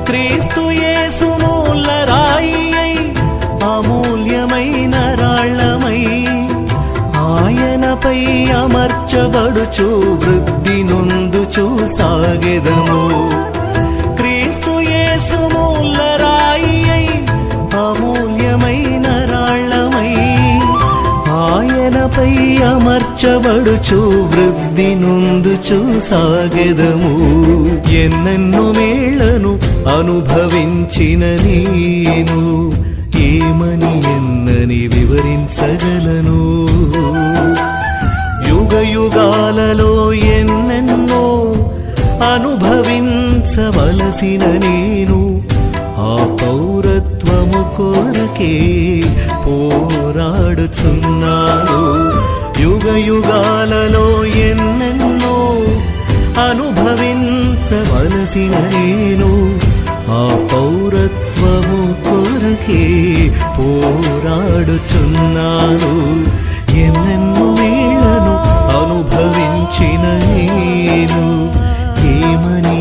క్రీస్తు యేసును రాయి అయి అమూల్యమైన రాళ్లమై ఆయనపై అమర్చబడుచు వృద్ధి నొందుచు సాగెదము. క్రీస్తు యేసును రాయి అయి అమూల్యమైన రాళ్లమై ఆయనపై అమర్చబడుచు వృద్ధి నొందుచు సాగెదము. ఎన్నెన్నో మేళ్లను అనుభవించిన నేను ఏమని ఎన్నని వివరించగలను. యుగ యుగాలలో ఎన్నెన్నో అనుభవించవలసిన నేను ఆ పౌరత్వము కోరకే పోరాడుచున్నాను. యుగ యుగాలలో ఎన్నెన్నో అనుభవించవలసిన నేను ఆ పౌరత్వము కొరకే పోరాడుచున్నాను. ఎన్నెన్నో మేళ్లను అనుభవించిన నేను ఏమని